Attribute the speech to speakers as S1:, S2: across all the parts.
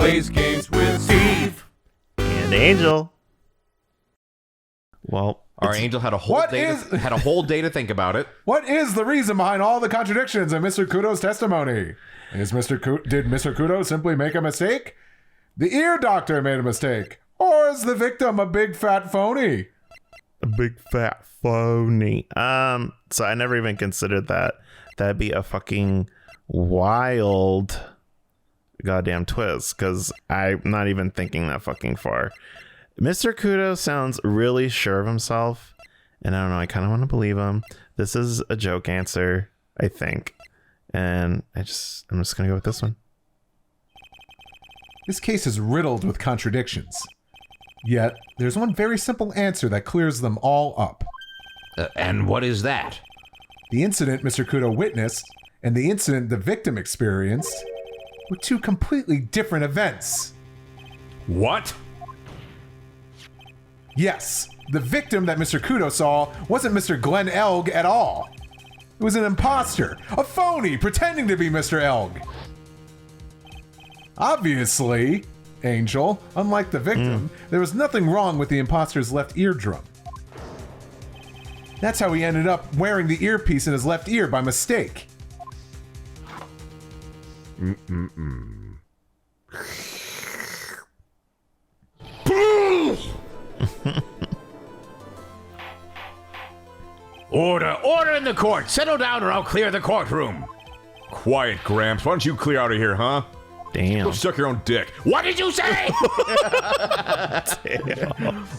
S1: plays games with Steve
S2: and Angel. Well,
S3: our Angel had a whole day to think about it.
S4: What is the reason behind all the contradictions in Mr. Kudo's testimony? Did Mr. Kudo simply make a mistake? The ear doctor made a mistake? Or is the victim a big fat phony?
S2: A big fat phony. So I never even considered that. That'd be a fucking wild goddamn twist, because I'm not even thinking that fucking far. Mr. Kudo sounds really sure of himself, and I don't know, I kind of want to believe him. This is a joke answer, I think, and I'm just gonna go with this one.
S4: This case is riddled with contradictions. Yet, there's one very simple answer that clears them all up.
S3: And what is that?
S4: The incident Mr. Kudo witnessed and the incident the victim experienced were two completely different events.
S3: What?
S4: Yes, the victim that Mr. Kudo saw wasn't Mr. Glenn Elg at all. It was an imposter, a phony pretending to be Mr. Elg. Obviously, Angel, unlike the victim, there was nothing wrong with the imposter's left eardrum. That's how he ended up wearing the earpiece in his left ear by mistake.
S3: Order in the court. Settle down or I'll clear the courtroom. Quiet, Gramps. Why don't you clear out of here, huh?
S2: Damn.
S3: Go suck your own dick. What did you say?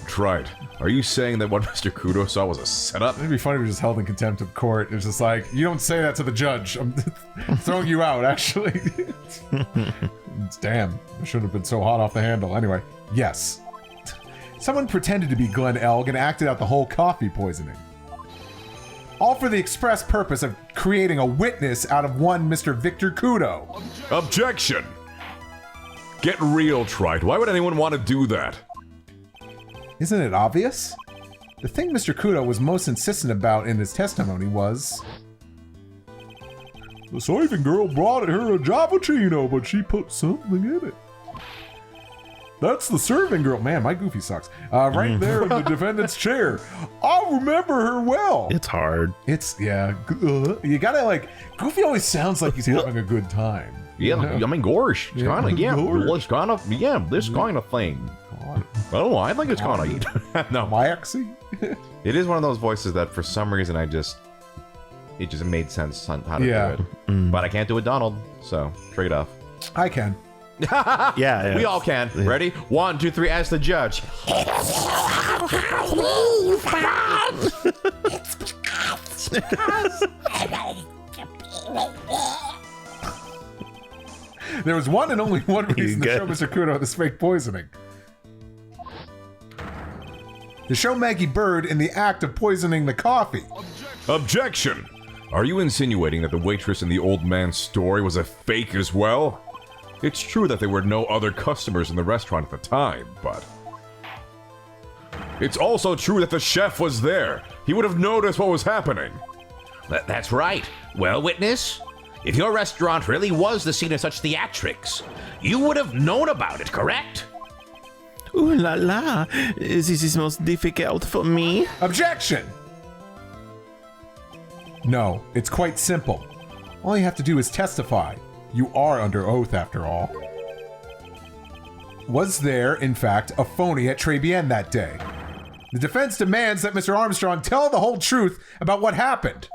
S3: Tried. Are you saying that what Mr. Kudo saw was a setup?
S4: It'd be funny if he was just held in contempt of court. It's just like, you don't say that to the judge. I'm throwing you out, actually. Damn, I shouldn't have been so hot off the handle. Anyway, yes. Someone pretended to be Glenn Elg and acted out the whole coffee poisoning. All for the express purpose of creating a witness out of one Mr. Victor Kudo.
S3: Objection! Get real, Trite. Why would anyone want to do that?
S4: Isn't it obvious? The thing Mr. Kudo was most insistent about in his testimony was... The serving girl brought her a Javachino, but she put something in it. That's the serving girl. Man, my Goofy sucks. Right there in the defendant's chair. I remember her well.
S2: It's hard.
S4: Yeah. You gotta, like... Goofy always sounds like he's having a good time.
S3: Yeah, I mean, gosh. It's kind of, this kind of thing. I don't know, I think it's kind of... No.
S4: Waxy?
S3: It is one of those voices that for some reason it just made sense on how to do it. But I can't do it, Donald, so trade off.
S4: I can.
S2: Yeah.
S3: We all can. Ready? 1, 2, 3, ask the judge.
S4: There was one and only one reason to show Mr. Kudo this fake poisoning. To show Maggie Bird in the act of poisoning the coffee.
S3: Objection! Are you insinuating that the waitress in the old man's story was a fake as well? It's true that there were no other customers in the restaurant at the time, but... It's also true that the chef was there. He would have noticed what was happening. That's right. Well, witness, if your restaurant really was the scene of such theatrics, you would have known about it, correct?
S2: Ooh la la, this is most difficult for me.
S4: Objection! No, it's quite simple. All you have to do is testify. You are under oath, after all. Was there, in fact, a phony at Tribulations that day? The defense demands that Mr. Armstrong tell the whole truth about what happened.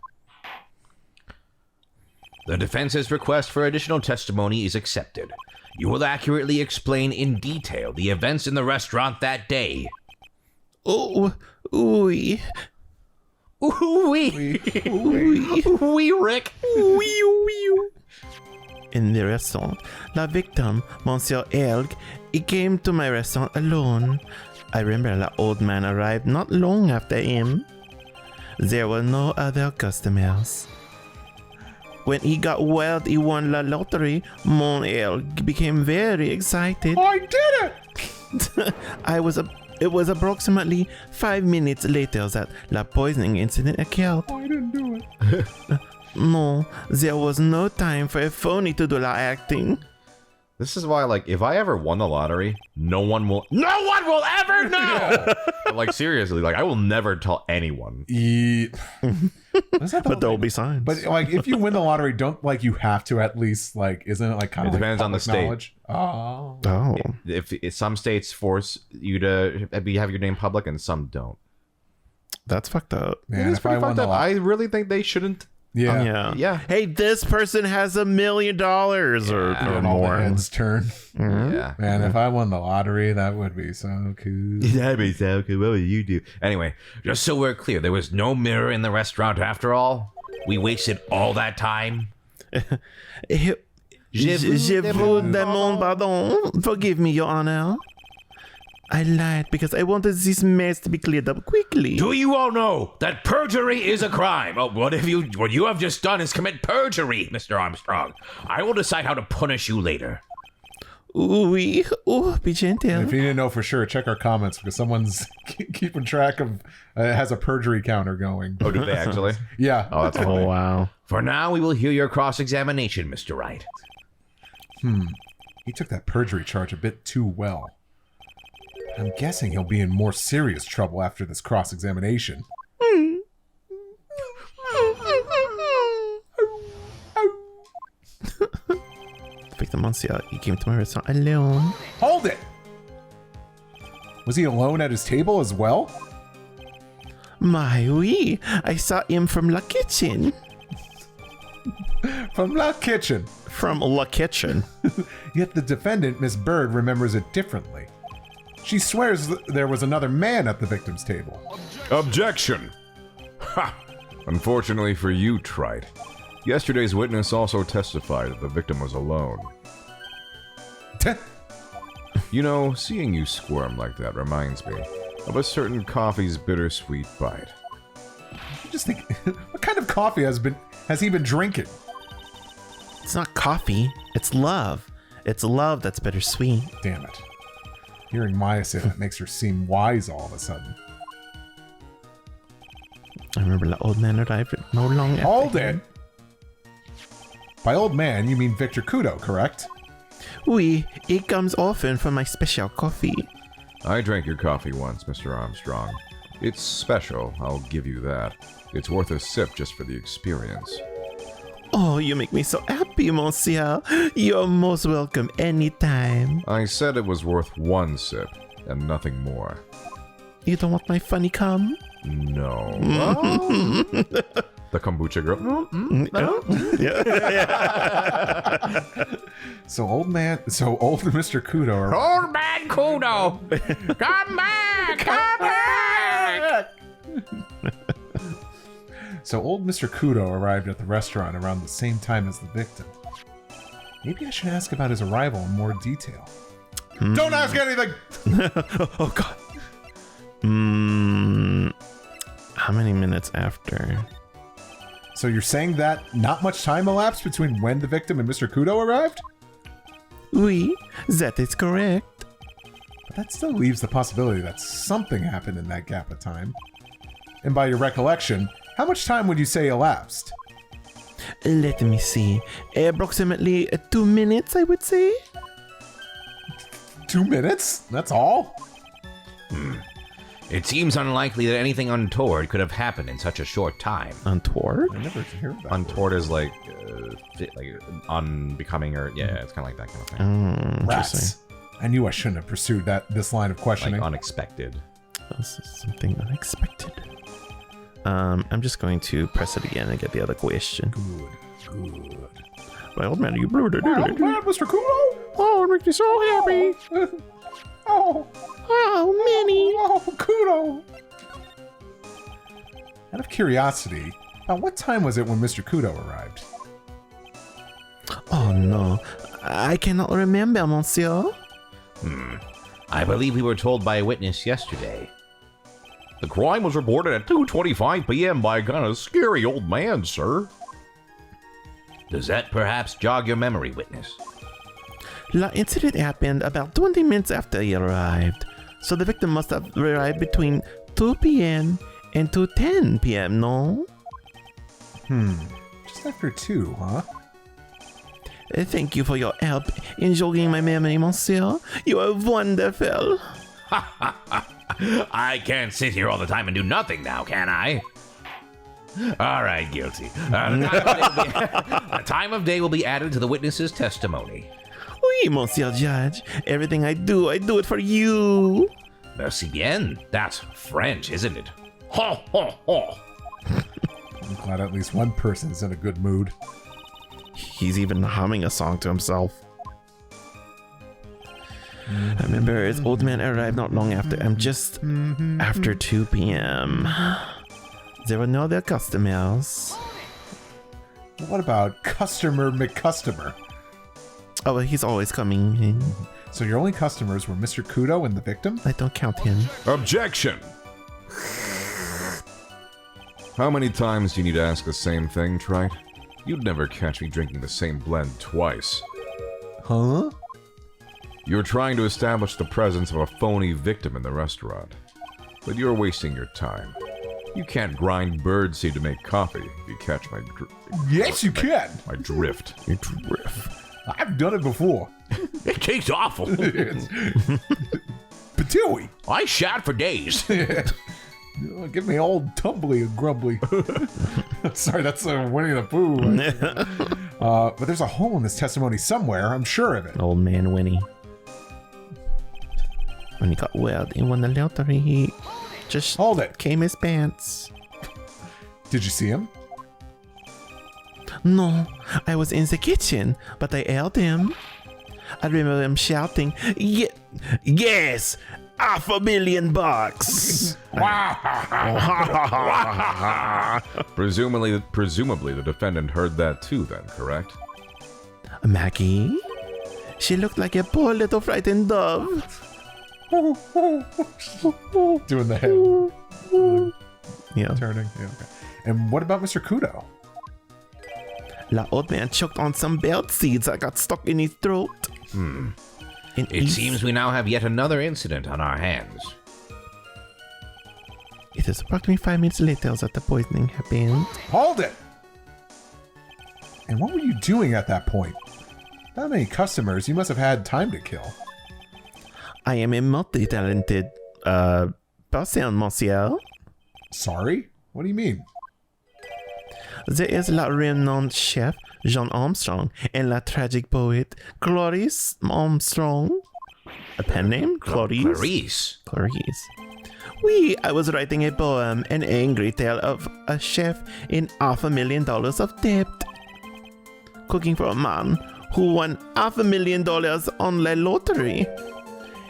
S3: The defense's request for additional testimony is accepted. You will accurately explain in detail the events in the restaurant that day.
S2: Oh, ooh.
S3: Wee, Rick.
S2: In the restaurant, la victim, Monsieur Elg, he came to my restaurant alone. I remember the old man arrived not long after him. There were no other customers. When he got word he won the lottery, Mon Elg became very excited.
S4: I did it!
S2: It was approximately 5 minutes later that the poisoning incident occurred.
S4: I didn't do it.
S2: No, there was no time for a phony to do the acting.
S3: This is why, like, if I ever won the lottery, no one will ever know. Like, seriously, like, I will never tell anyone.
S2: But there will be signs.
S4: But like, if you win the lottery, don't like you have to at least like, isn't it like kind of?
S3: It depends on the state.
S4: Knowledge? Oh.
S3: If some states force you to have your name public and some don't.
S2: That's fucked up.
S4: Man, if I won the
S3: I really think they shouldn't.
S4: Yeah.
S2: Hey, this person has $1 million or
S4: And all the
S2: more.
S4: heads turn.
S3: Yeah.
S4: Man, if I won the lottery, that would be so cool.
S3: That'd be so cool. What would you do? Anyway, just so we're clear, there was no mirror in the restaurant after all. We wasted all that time.
S2: Je vous demande pardon. Forgive me, Your Honor. I lied because I wanted this mess to be cleared up quickly.
S3: Do you all know that perjury is a crime? Oh, what you have just done is commit perjury, Mr. Armstrong. I will decide how to punish you later.
S2: Oui. Oh, be gentle.
S4: If you didn't know for sure, check our comments because someone's keeping track of has a perjury counter going.
S3: Oh, do they actually?
S4: Yeah.
S3: Oh, that's
S2: Oh,
S3: funny.
S2: wow.
S3: For now, we will hear your cross-examination, Mr. Wright.
S4: He took that perjury charge a bit too well. I'm guessing he'll be in more serious trouble after this cross-examination.
S2: Victor Monsieur, you came to my restaurant alone.
S4: Hold it! Was he alone at his table as well?
S2: My oui, I saw him from La Kitchen.
S4: From La Kitchen.
S2: From La Kitchen.
S4: Yet the defendant, Miss Bird, remembers it differently. She swears there was another man at the victim's table.
S5: Objection! Ha! Unfortunately for you, Trite. Yesterday's witness also testified that the victim was alone. You know, seeing you squirm like that reminds me of a certain coffee's bittersweet bite.
S4: Just think, what kind of coffee has he been drinking?
S2: It's not coffee, it's love. It's love that's bittersweet.
S4: Damn it. Hearing Maya say that makes her seem wise all of a sudden.
S2: I remember the old man arrived no long after.
S4: Hold it! By old man, you mean Victor Kudo, correct?
S2: Oui, it comes often for my special coffee.
S5: I drank your coffee once, Mr. Armstrong. It's special, I'll give you that. It's worth a sip just for the experience.
S2: Oh, you make me so happy, monsieur. You're most welcome anytime.
S5: I said it was worth one sip, and nothing more.
S2: You don't want my funny cum?
S5: No. The kombucha girl.
S4: So old Mr. Kudo.
S3: Old man Kudo! Come back! Come back!
S4: So old Mr. Kudo arrived at the restaurant around the same time as the victim. Maybe I should ask about his arrival in more detail. Don't ask anything!
S2: Oh, God. How many minutes after?
S4: So you're saying that not much time elapsed between when the victim and Mr. Kudo arrived?
S2: Oui, that is correct.
S4: But that still leaves the possibility that something happened in that gap of time. And by your recollection, how much time would you say elapsed?
S2: Let me see. Approximately 2 minutes, I would say.
S4: 2 minutes? That's all?
S3: It seems unlikely that anything untoward could have happened in such a short time.
S2: Untoward?
S4: I never heard that.
S3: Untoward is like unbecoming, or it's kind of like that kind of thing.
S4: Rats. I knew I shouldn't have pursued this line of questioning.
S3: Like unexpected.
S2: This is something unexpected. I'm just going to press it again and get the other question.
S4: Good.
S2: My old man, you blew it.
S4: Well, man, Mr. Kudo!
S2: Oh, it makes me so happy.
S4: Oh,
S2: Minnie.
S4: oh, Kudo! Out of curiosity, about what time was it when Mr. Kudo arrived?
S2: Oh, no. I cannot remember, monsieur.
S3: I believe we were told by a witness yesterday.
S5: The crime was reported at 2:25 p.m. by a kind of scary old man, sir.
S3: Does that perhaps jog your memory, witness?
S2: The incident happened about 20 minutes after he arrived. So the victim must have arrived between 2 p.m. and 2:10 p.m., no?
S4: Just after 2, huh?
S2: Thank you for your help in jogging my memory, monsieur. You are wonderful.
S3: I can't sit here all the time and do nothing now, can I? All right, guilty. The time of day will be added to the witness's testimony.
S2: Oui, monsieur judge. Everything I do it for you.
S3: Merci bien. That's French, isn't it? Ho, ho, ho.
S4: I'm glad at least one person's in a good mood.
S2: He's even humming a song to himself. I remember his old man arrived not long after, just after 2 p.m. There were no other customers.
S4: What about Customer McCustomer?
S2: Oh, well, he's always coming in.
S4: So your only customers were Mr. Kudo and the victim?
S2: I don't count him.
S5: Objection! How many times do you need to ask the same thing, Trite? You'd never catch me drinking the same blend twice.
S4: Huh?
S5: You're trying to establish the presence of a phony victim in the restaurant. But you're wasting your time. You can't grind birdseed to make coffee, if you catch my
S4: Yes, you can!
S5: my drift.
S2: You drift.
S4: I've done it before.
S3: It tastes awful.
S4: Patooey!
S3: I shat for days.
S4: Give me old tumbly and grumbly. Sorry, that's Winnie the Pooh. But there's a hole in this testimony somewhere, I'm sure of it.
S2: Old man Winnie. When he got well, he won the lottery. He just
S4: Hold it.
S2: came his pants.
S4: Did you see him?
S2: No, I was in the kitchen, but I held him. I remember him shouting, yes, $500,000.
S5: Presumably the defendant heard that too then, correct?
S2: Maggie? She looked like a poor little frightened dove.
S4: Doing the head
S2: Yeah.
S4: turning. Yeah, okay. And what about Mr. Kudo?
S2: The old man choked on some belt seeds that got stuck in his throat.
S3: It seems we now have yet another incident on our hands.
S2: It is approximately 5 minutes later that the poisoning happened.
S4: Hold it! And what were you doing at that point? That many customers, you must have had time to kill.
S2: I am a multi-talented person, monsieur.
S4: Sorry? What do you mean?
S2: There is la renowned chef Jean Armstrong and la tragic poet Clarice Armstrong. A pen name? Clarice?
S3: Clarice.
S2: Oui, I was writing a poem, an angry tale of a chef in $500,000 of debt. Cooking for a man who won $500,000 on la lottery.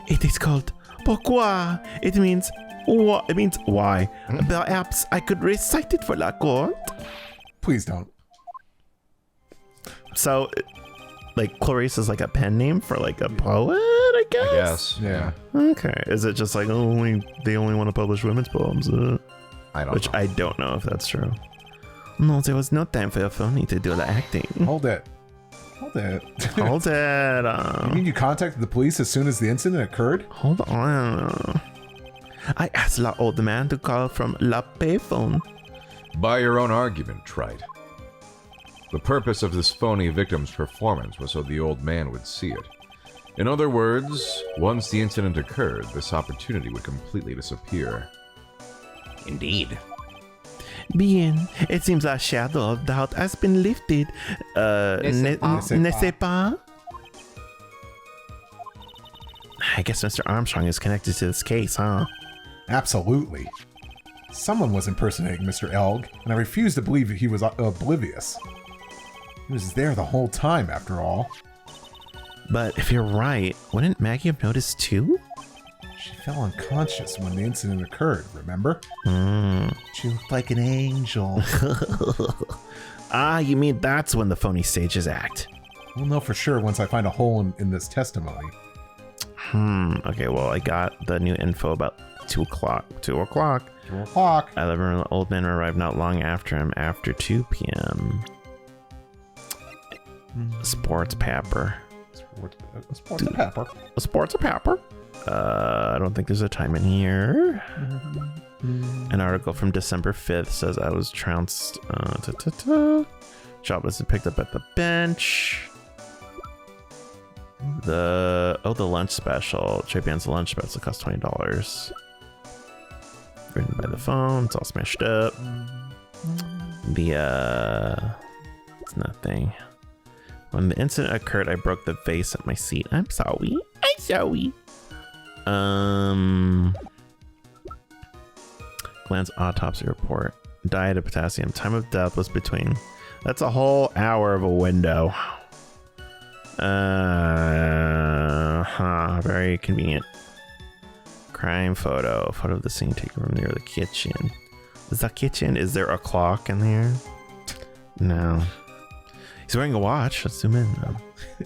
S2: It is called Pourquoi? It means what? It means why. Perhaps I could recite it for la court.
S4: Please don't.
S2: So, like, Clarice is like a pen name for like a poet, I guess?
S5: Yeah.
S2: Okay. Is it just like, they only want to publish women's poems?
S5: I don't
S2: Which
S5: know.
S2: I don't know if that's true. No, there was no time for a phony to do the acting.
S4: Hold it. Hold it.
S2: Hold it.
S4: You mean you contacted the police as soon as the incident occurred?
S2: Hold on. I asked the old man to call from la payphone.
S5: By your own argument, Trite. The purpose of this phony victim's performance was so the old man would see it. In other words, once the incident occurred, this opportunity would completely disappear.
S3: Indeed.
S2: Bien, it seems a shadow of doubt has been lifted. N'est-ce pas? I guess Mr. Armstrong is connected to this case, huh?
S4: Absolutely. Someone was impersonating Mr. Elg, and I refuse to believe he was oblivious. He was there the whole time, after all.
S2: But if you're right, wouldn't Maggie have noticed too?
S4: She fell unconscious when the incident occurred, remember? She looked like an angel.
S2: Ah, you mean that's when the phony stages act?
S4: We'll know for sure once I find a hole in this testimony.
S2: Okay, well, I got the new info about 2 o'clock. 2 o'clock.
S4: 2 o'clock.
S2: I remember the old man arrived not long after him, after 2 p.m. Sports Papper.
S4: Sports pepper.
S2: A Sports Papper? I don't think there's a time in here. An article from December 5th says I was trounced. Job was picked up at the bench. The lunch special. Japan's lunch special costs $20. Written by the phone. It's all smashed up. It's nothing. When the incident occurred, I broke the vase at my seat. I'm sorry. Glance autopsy report. Diet of potassium. Time of death was between. That's a whole hour of a window. Very convenient. Crime photo. Photo of the scene taken from near the kitchen. Is that kitchen? Is there a clock in there? No. He's wearing a watch. Let's zoom in.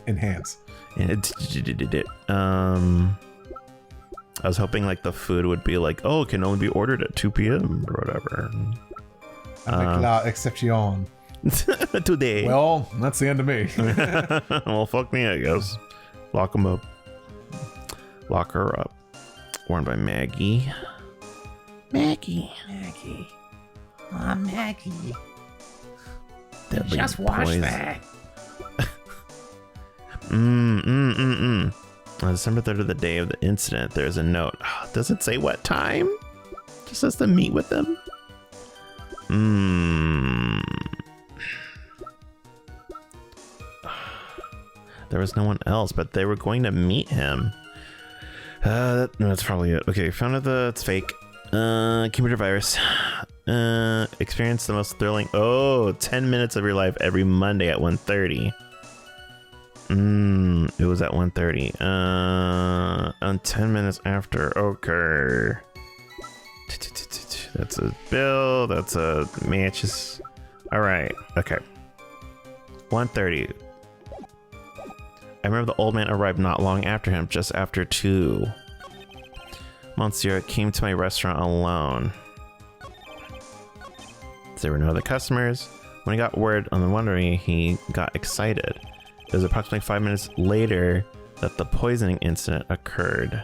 S4: Enhance.
S2: I was hoping like the food would be like, oh, it can only be ordered at 2 p.m. or whatever.
S4: Avec la exception.
S2: Today.
S4: Well, that's the end of me.
S2: Well, fuck me, I guess. Lock him up. Lock her up. Worn by Maggie. Maggie.
S1: Maggie.
S2: Deadly
S1: Just watch
S2: poison.
S1: that.
S2: On December 3rd of the day of the incident, there's a note. Does it say what time? Just says to meet with them. There was no one else, but they were going to meet him. No, that's probably it. Okay, found out it's fake. Computer virus. Experience the most thrilling 10 minutes of your life every Monday at 1:30. It was at 1:30. On 10 minutes after. Okay. That's a bill. That's a matches. All right. Okay. 1:30. I remember the old man arrived not long after him, just after 2. Monsieur came to my restaurant alone. There were no other customers. When he got word on the wondering, he got excited. It was approximately 5 minutes later that the poisoning incident occurred.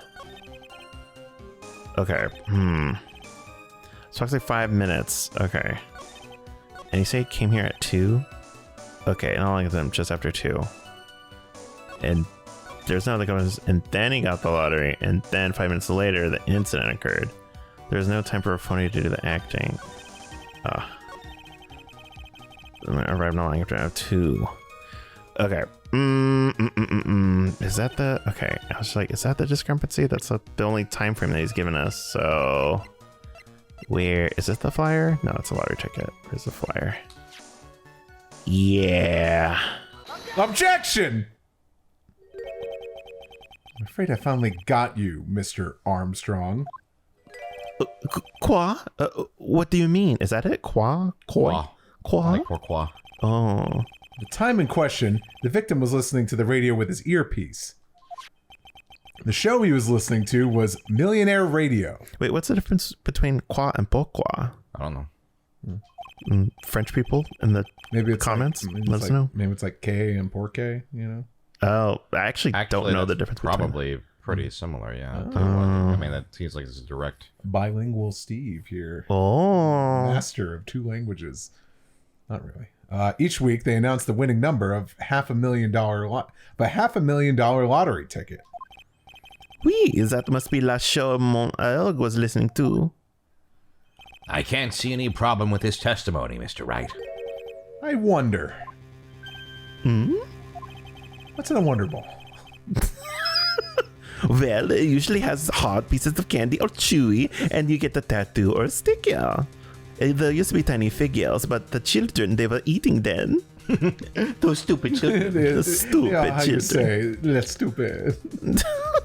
S2: Okay. It's approximately 5 minutes. Okay. And you say he came here at 2? Okay, not like them, just after 2. And there's no other customers. And then he got the lottery. And then 5 minutes later, the incident occurred. There was no time for a phony to do the acting. Arrived not long after I have 2. Okay. Is that the... Okay. I was like, is that the discrepancy? That's the only time frame that he's given us. So... Where... Is this the flyer? No, it's a lottery ticket. Where's the flyer? Yeah.
S4: Objection! I'm afraid I finally got you, Mr. Armstrong.
S2: Quoi? What do you mean? Is that it? Quoi?
S5: Qua. Like pourquoi.
S2: Oh.
S4: The time in question, the victim was listening to the radio with his earpiece. The show he was listening to was Millionaire Radio.
S2: Wait, what's the difference between quoi and pourquoi?
S5: I don't know.
S2: French people in the comments? Let us know.
S4: Maybe it's like K and Porke, you know?
S2: Oh, I actually don't know the
S5: that's
S2: difference
S5: probably pretty similar, yeah. I mean, that seems like it's direct.
S4: Bilingual Steve here.
S2: Oh.
S4: Master of 2 languages. Not really. Each week they announce the winning number of $500,000 lottery ticket.
S2: Oui, that must be la show mon Elg was listening to.
S3: I can't see any problem with this testimony, Mr. Wright.
S4: I wonder. What's in a Wonder Ball?
S2: Well, it usually has hard pieces of candy or chewy, and you get a tattoo or a sticker. There used to be tiny figures, but the children, they were eating then. Those stupid children. The stupid
S4: how
S2: children.
S4: you say, that's stupid.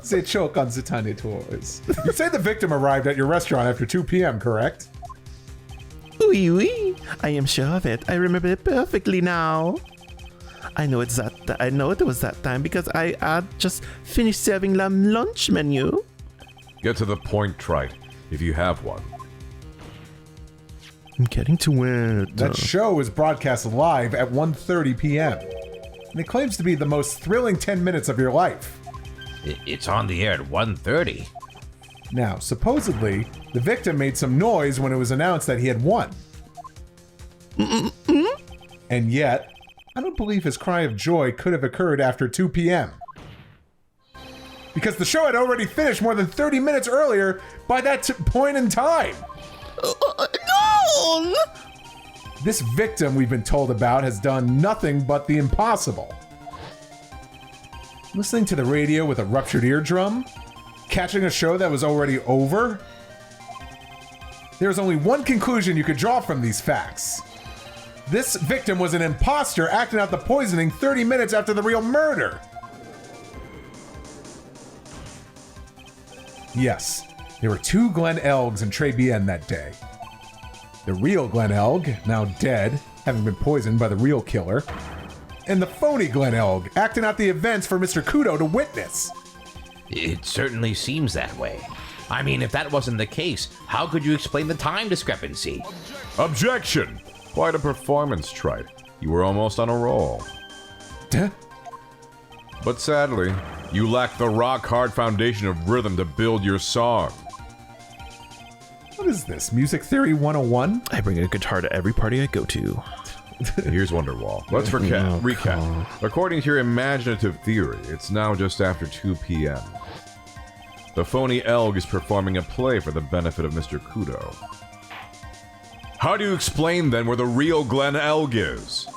S4: They choke on the tiny toys. You say the victim arrived at your restaurant after 2 p.m., correct?
S2: Oui, oui. I am sure of it. I remember it perfectly now. I know it was that time because I had just finished serving the lunch menu.
S5: Get to the point, Trite, if you have one.
S2: I'm getting to it.
S4: That show is broadcast live at 1:30 p.m. And it claims to be the most thrilling 10 minutes of your life.
S3: It's on the air at 1:30.
S4: Now, supposedly, the victim made some noise when it was announced that he had won. And yet, I don't believe his cry of joy could have occurred after 2 p.m. because the show had already finished more than 30 minutes earlier by that point in time.
S6: No!
S4: This victim we've been told about has done nothing but the impossible. Listening to the radio with a ruptured eardrum? Catching a show that was already over? There's only one conclusion you could draw from these facts. This victim was an imposter acting out the poisoning 30 minutes after the real murder. Yes, there were 2 Glenn Elgs and Trey Bien that day. The real Glenn Elg, now dead, having been poisoned by the real killer, and the phony Glenn Elg, acting out the events for Mr. Kudo to witness.
S3: It certainly seems that way. I mean, if that wasn't the case, how could you explain the time discrepancy?
S5: Objection! Quite a performance, Trite. You were almost on a roll.
S4: Duh.
S5: But sadly, you lack the rock-hard foundation of rhythm to build your song.
S4: What is this, Music Theory 101?
S2: I bring a guitar to every party I go to.
S5: Here's Wonderwall. Let's recap. According to your imaginative theory, it's now just after 2 p.m. The phony Elg is performing a play for the benefit of Mr. Kudo. How do you explain, then, where the real Glenn Elg is?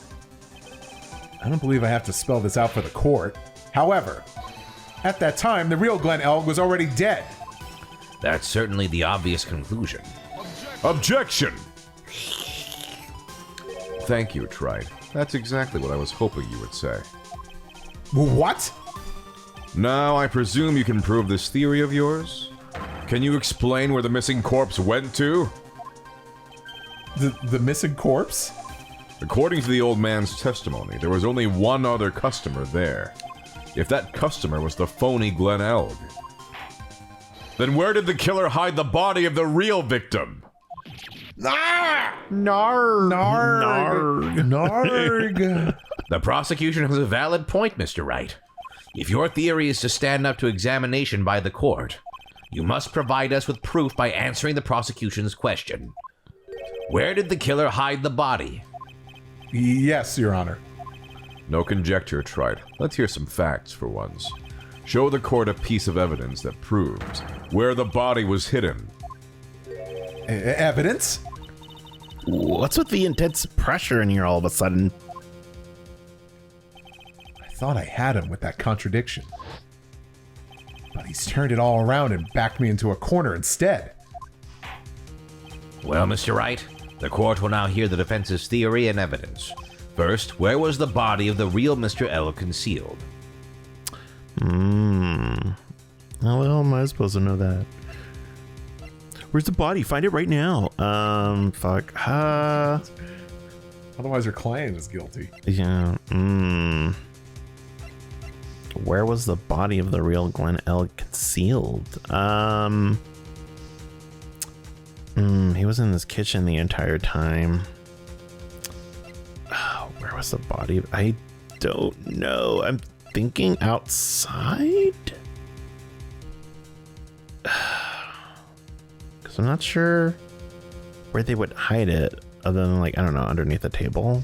S4: I don't believe I have to spell this out for the court. However, at that time, the real Glenn Elg was already dead.
S3: That's certainly the obvious conclusion.
S5: Objection! Thank you, Trite. That's exactly what I was hoping you would say.
S4: What?
S5: Now, I presume you can prove this theory of yours? Can you explain where the missing corpse went to?
S4: The missing corpse?
S5: According to the old man's testimony, there was only one other customer there. If that customer was the phony Glenn Elg, then where did the killer hide the body of the real victim?
S4: Ah! Narg.
S3: The prosecution has a valid point, Mr. Wright. If your theory is to stand up to examination by the court, you must provide us with proof by answering the prosecution's question. Where did the killer hide the body?
S4: Yes, Your Honor.
S5: No conjecture, Trite. Let's hear some facts for once. Show the court a piece of evidence that proves where the body was hidden.
S4: Evidence?
S2: What's with the intense pressure in here all of a sudden?
S4: I thought I had him with that contradiction. But he's turned it all around and backed me into a corner instead.
S3: Well, Mr. Wright, the court will now hear the defense's theory and evidence. First, where was the body of the real Mr. L concealed?
S2: How the hell am I supposed to know that? Where's the body? Find it right now. Fuck.
S4: Otherwise, your client is guilty.
S2: Yeah. Where was the body of the real Glenn L concealed? He was in this kitchen the entire time. Where was the body? I don't know. I'm thinking outside? Because I'm not sure where they would hide it other than, like, I don't know, underneath the table.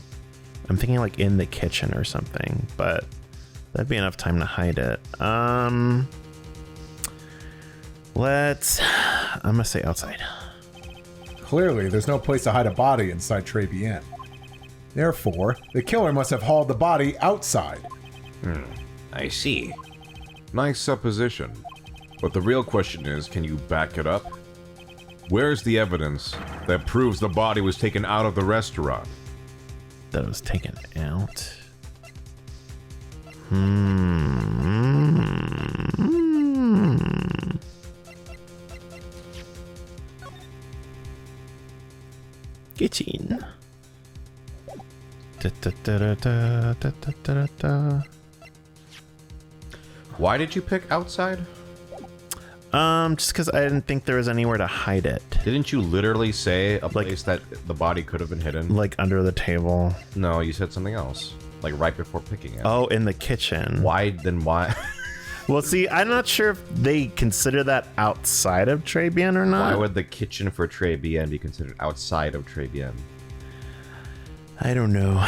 S2: I'm thinking like in the kitchen or something, but that'd be enough time to hide it. I'm gonna say outside.
S4: Clearly, there's no place to hide a body inside Trey Bien. Therefore, the killer must have hauled the body outside.
S3: I see.
S5: Nice supposition. But the real question is, can you back it up? Where's the evidence that proves the body was taken out of the restaurant?
S2: That it was taken out. Kitchen.
S5: Why did you pick outside?
S2: Just because I didn't think there was anywhere to hide it.
S5: Didn't you literally say a place that the body could have been hidden?
S2: Like under the table.
S5: No, you said something else. Like right before picking it.
S2: Oh, in the kitchen.
S5: Why? Then why?
S2: Well, see, I'm not sure if they consider that outside of Trey Bien or not.
S5: Why would the kitchen for Trey Bien be considered outside of Trey Bien?
S2: I don't know.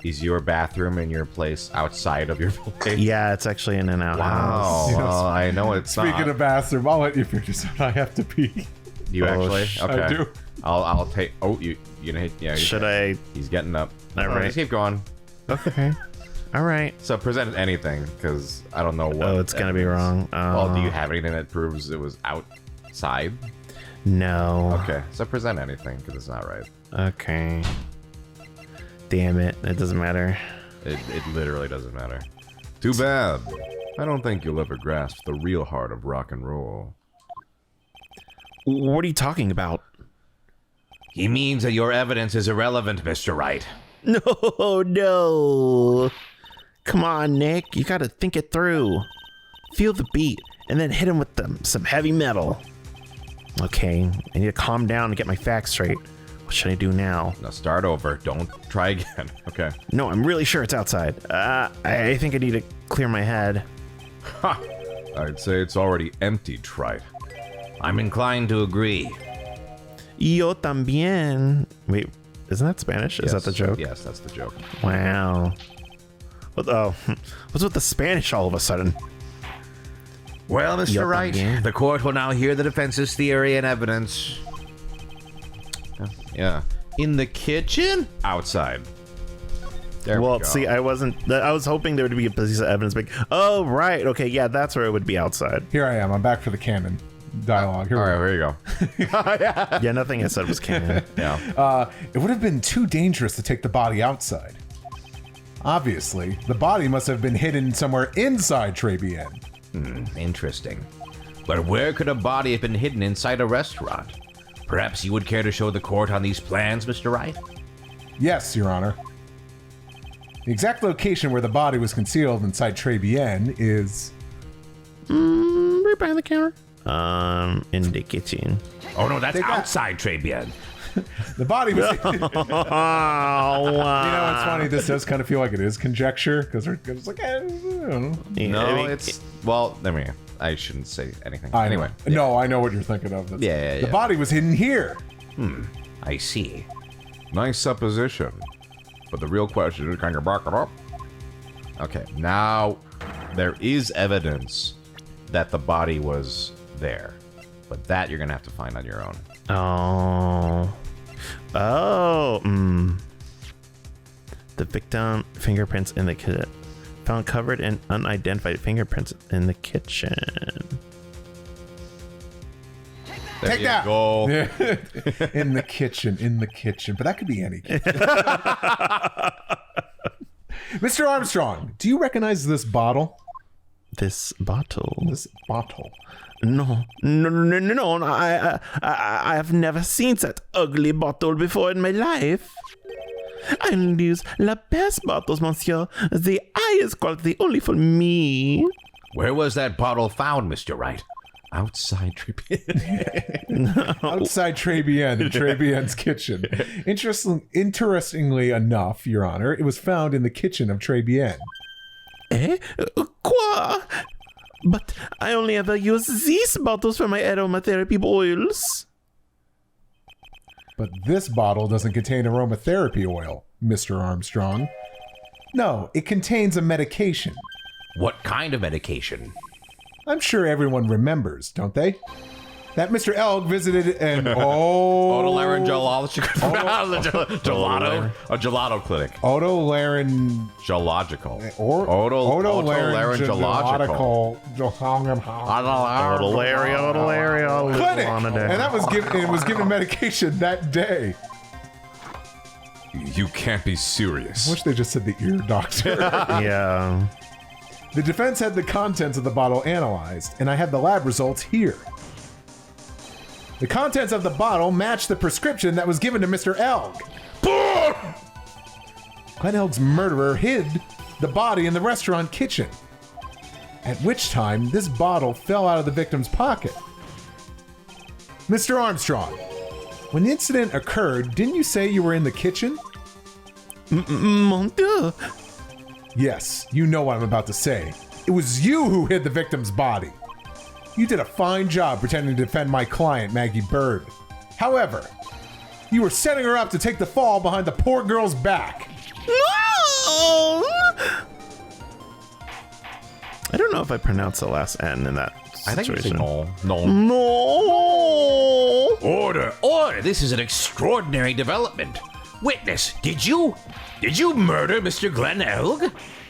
S5: Is your bathroom in your place outside of your place?
S2: Yeah, it's actually in and out.
S5: Wow.
S4: Yes.
S5: Well, I know it's
S4: Speaking
S5: not.
S4: of bathroom, I'll let you figure this out. I have to pee.
S5: You actually? Okay.
S4: I do.
S5: I'll take. Oh, you gonna hit? Yeah.
S2: Should I?
S5: He's getting up.
S2: All right.
S5: Just keep going.
S2: Okay. All right.
S5: So present anything, because I don't know what.
S2: Oh, it's gonna be wrong.
S5: Well, do you have anything that proves it was outside?
S2: No.
S5: Okay, so present anything, because it's not right.
S2: Okay. Damn it! It doesn't matter.
S5: It literally doesn't matter. Too bad. I don't think you'll ever grasp the real heart of rock and roll.
S2: What are you talking about?
S3: He means that your evidence is irrelevant, Mr. Wright.
S2: No. Come on, Nick. You gotta think it through. Feel the beat, and then hit him with some heavy metal. Okay, I need to calm down and get my facts straight. What should I do now?
S5: Now start over. Don't try again. Okay.
S2: No, I'm really sure it's outside. I think I need to clear my head.
S5: Ha! I'd say it's already empty, Trite.
S3: I'm inclined to agree.
S2: Yo también. Wait, isn't that Spanish? Is that the joke?
S5: Yes, that's the joke.
S2: Wow. What's with the Spanish all of a sudden?
S3: Well, Mr.
S2: Yup,
S3: Wright,
S2: again.
S3: the court will now hear the defense's theory and evidence.
S5: Yeah. In the kitchen? Outside. There we
S2: Well,
S5: go.
S2: see, I was hoping there would be a piece of evidence. Like, oh, right. Okay, yeah, that's where it would be outside.
S4: Here I am. I'm back for the canon dialogue. Here
S5: All
S4: we
S5: right,
S4: go.
S5: here you go.
S2: Yeah, nothing I said was canon.
S5: Yeah.
S4: It would have been too dangerous to take the body outside. Obviously, the body must have been hidden somewhere inside Tribien.
S3: Interesting. But where could a body have been hidden inside a restaurant? Perhaps you would care to show the court on these plans, Mr. Wright?
S4: Yes, Your Honor. The exact location where the body was concealed inside Tribien is...
S2: Right behind the counter. In the kitchen.
S3: Oh no, that's
S4: got-
S3: outside Tribien.
S4: The body was...
S2: Oh, wow.
S4: You know, it's funny. This does kind of feel like it is conjecture because it's like, I don't know.
S2: Yeah,
S5: No,
S2: I mean,
S5: it's... Well, I mean, I shouldn't say anything.
S4: I
S5: Anyway.
S4: know. No, I know what you're thinking of.
S5: Yeah.
S4: The body was hidden here.
S3: I see.
S5: Nice supposition. But the real question is, can you back it up? Okay, now there is evidence that the body was there. But that you're going to have to find on your own.
S2: The victim fingerprints in the kitchen. Found covered in unidentified fingerprints in the kitchen.
S5: There
S4: Take
S5: you
S4: that.
S5: go.
S4: In the kitchen. But that could be any kitchen. Mr. Armstrong, do you recognize this bottle?
S2: This bottle.
S4: This bottle.
S2: No. I have never seen that ugly bottle before in my life. I use la best bottles, monsieur. The highest quality only for me.
S3: Where was that bottle found, Mr. Wright?
S5: Outside Tribune.
S4: Outside Tribien, in Tribien's kitchen. Interestingly enough, Your Honor, it was found in the kitchen of Tribien.
S2: Eh? Quoi? But I only ever use these bottles for my aromatherapy oils.
S4: But this bottle doesn't contain aromatherapy oil, Mr. Armstrong. No, it contains a medication.
S3: What kind of medication?
S4: I'm sure everyone remembers, don't they? That Mr. Elg visited an
S5: Otolaryngological.
S3: Gelato?
S5: A gelato clinic.
S4: otolaryng
S5: Geological.
S4: or
S5: Otolaryngological.
S2: Otolaria.
S4: clinic, and that was given. It was given medication that day.
S5: You can't be serious.
S4: I wish they just said the ear doctor.
S2: Yeah.
S4: The defense had the contents of the bottle analyzed, and I had the lab results here. The contents of the bottle matched the prescription that was given to Mr. Elg. Glenn Elg's murderer hid the body in the restaurant kitchen, at which time this bottle fell out of the victim's pocket. Mr. Armstrong, when the incident occurred, didn't you say you were in the kitchen?
S2: Mon Dieu.
S4: Yes, you know what I'm about to say. It was you who hid the victim's body. You did a fine job pretending to defend my client, Maggie Bird. However, you were setting her up to take the fall behind the poor girl's back.
S2: No! alone. I don't know if I pronounce the last N in that
S3: I think it's
S2: situation.
S3: no.
S2: No.
S3: Order! This is an extraordinary development. Witness, did you murder Mr. Glenn Elg?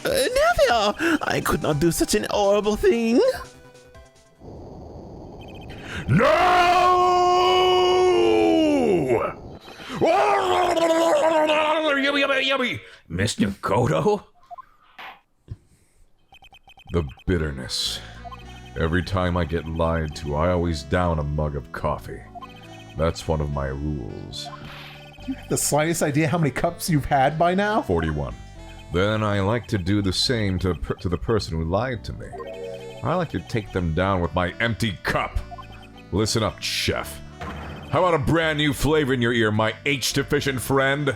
S2: Never. I could not do such an horrible thing.
S3: No! Yummy. Mr. Godo?
S5: The bitterness. Every time I get lied to, I always down a mug of coffee. That's one of my rules.
S4: Do you have the slightest idea how many cups you've had by now?
S5: 41. Then I like to do the same to the person who lied to me. I like to take them down with my empty cup. Listen up, chef. How about a brand new flavor in your ear, my H-deficient friend?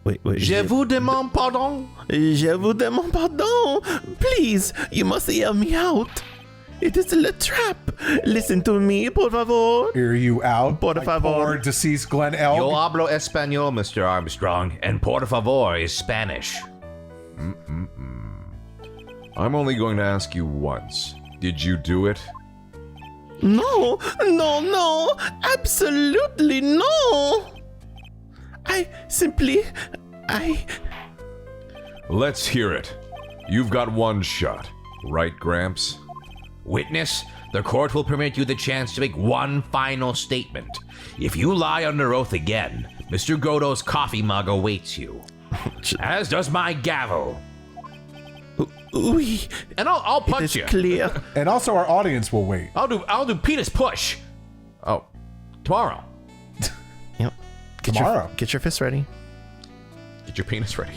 S2: Wait.
S3: Je vous demande pardon?
S2: Je vous demande pardon. Please, you must hear me out. It is a trap. Listen to me, por favor.
S4: Hear you out?
S2: Por favor.
S4: Poor deceased Glenn Elg?
S3: Yo hablo español, Mr. Armstrong, and por favor is Spanish.
S5: I'm only going to ask you once. Did you do it?
S2: No. Absolutely no. I simply.
S5: Let's hear it. You've got one shot, right, Gramps?
S3: Witness, the court will permit you the chance to make one final statement. If you lie under oath again, Mr. Godo's coffee mug awaits you. As does my gavel.
S2: Oui.
S3: And I'll
S2: It
S3: punch
S2: is
S3: you.
S2: clear.
S4: And also our audience will wait.
S3: I'll do penis push. Oh, tomorrow.
S2: Yep.
S4: Tomorrow.
S2: Get your fist ready.
S3: Get your penis ready.